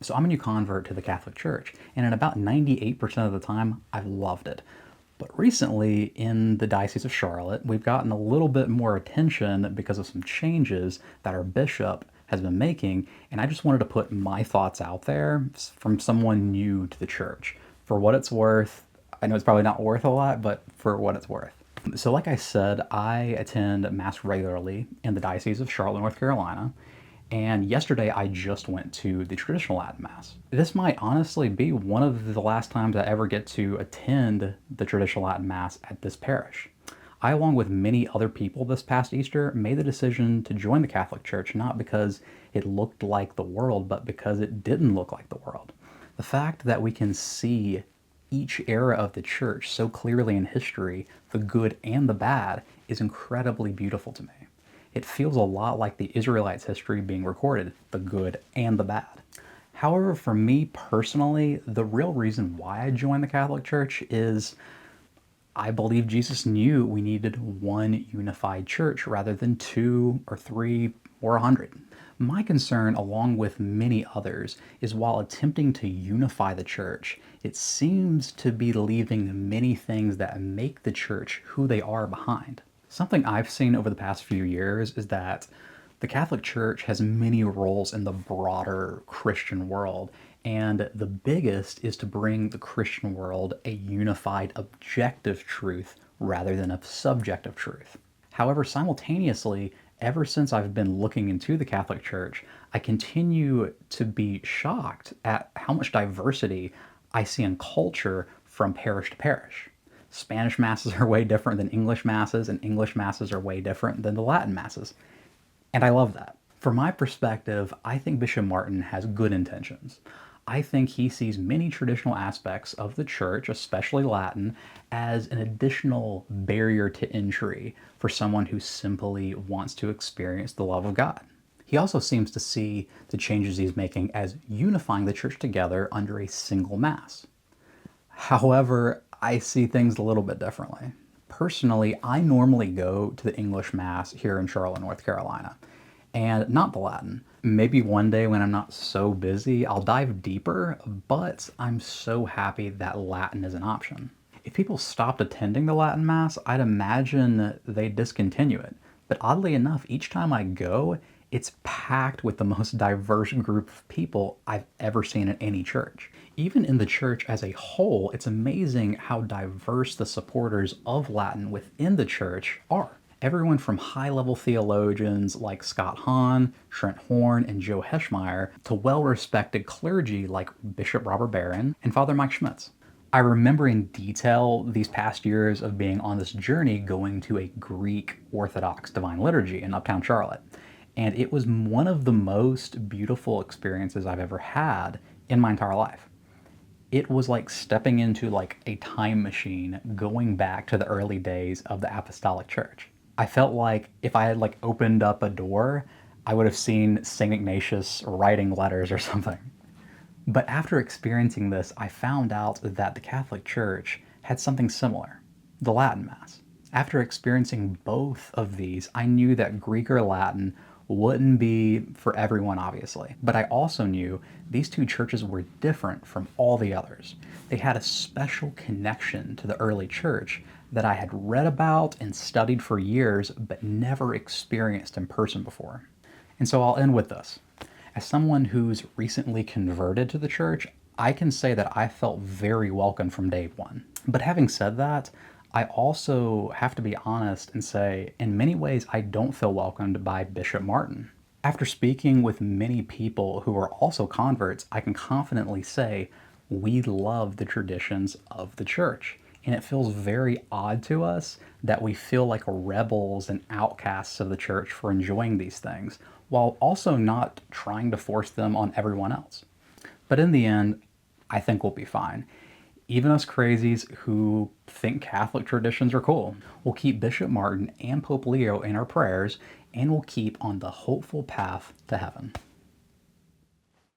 So I'm a new convert to the Catholic Church, and in about 98% of the time, I've loved it. But recently, in the Diocese of Charlotte, we've gotten a little bit more attention because of some changes that our bishop has been making, and I just wanted to put my thoughts out there from someone new to the church. For what it's worth, I know it's probably not worth a lot, but for what it's worth. So like I said, I attend Mass regularly in the Diocese of Charlotte, North Carolina, and yesterday I just went to the traditional Latin Mass. This might honestly be one of the last times I ever get to attend the traditional Latin Mass at this parish. I, along with many other people this past Easter, made the decision to join the Catholic Church not because it looked like the world, but because it didn't look like the world. The fact that we can see each era of the church so clearly in history, the good and the bad, is incredibly beautiful to me. It feels a lot like the Israelites' history being recorded, the good and the bad. However, for me personally, the real reason why I joined the Catholic Church is I believe Jesus knew we needed one unified church rather than two or three or 100. My concern, along with many others, is while attempting to unify the church, it seems to be leaving many things that make the church who they are behind. Something I've seen over the past few years is that the Catholic Church has many roles in the broader Christian world, and the biggest is to bring the Christian world a unified objective truth rather than a subjective truth. However, simultaneously, ever since I've been looking into the Catholic Church, I continue to be shocked at how much diversity I see in culture from parish to parish. Spanish masses are way different than English masses, and English masses are way different than the Latin masses. And I love that. From my perspective, I think Bishop Martin has good intentions. I think he sees many traditional aspects of the church, especially Latin, as an additional barrier to entry for someone who simply wants to experience the love of God. He also seems to see the changes he's making as unifying the church together under a single Mass. However, I see things a little bit differently. Personally, I normally go to the English Mass here in Charlotte, North Carolina, and not the Latin. Maybe one day when I'm not so busy, I'll dive deeper, but I'm so happy that Latin is an option. If people stopped attending the Latin Mass, I'd imagine they'd discontinue it. But oddly enough, each time I go, it's packed with the most diverse group of people I've ever seen in any church. Even in the church as a whole, it's amazing how diverse the supporters of Latin within the church are. Everyone from high-level theologians like Scott Hahn, Trent Horn, and Joe Heschmeyer to well-respected clergy like Bishop Robert Barron and Father Mike Schmitz. I remember in detail these past years of being on this journey going to a Greek Orthodox Divine Liturgy in Uptown Charlotte. And it was one of the most beautiful experiences I've ever had in my entire life. It was like stepping into like a time machine going back to the early days of the Apostolic Church. I felt like if I had like opened up a door, I would have seen St. Ignatius writing letters or something. But after experiencing this, I found out that the Catholic Church had something similar, the Latin Mass. After experiencing both of these, I knew that Greek or Latin wouldn't be for everyone, obviously. But I also knew these two churches were different from all the others. They had a special connection to the early church that I had read about and studied for years, but never experienced in person before. And so I'll end with this. As someone who's recently converted to the church, I can say that I felt very welcome from day one. But having said that, I also have to be honest and say, in many ways, I don't feel welcomed by Bishop Martin. After speaking with many people who are also converts, I can confidently say we love the traditions of the church. And it feels very odd to us that we feel like rebels and outcasts of the church for enjoying these things, while also not trying to force them on everyone else. But in the end, I think we'll be fine. Even us crazies who think Catholic traditions are cool. We'll keep Bishop Martin and Pope Leo in our prayers, and we'll keep on the hopeful path to heaven.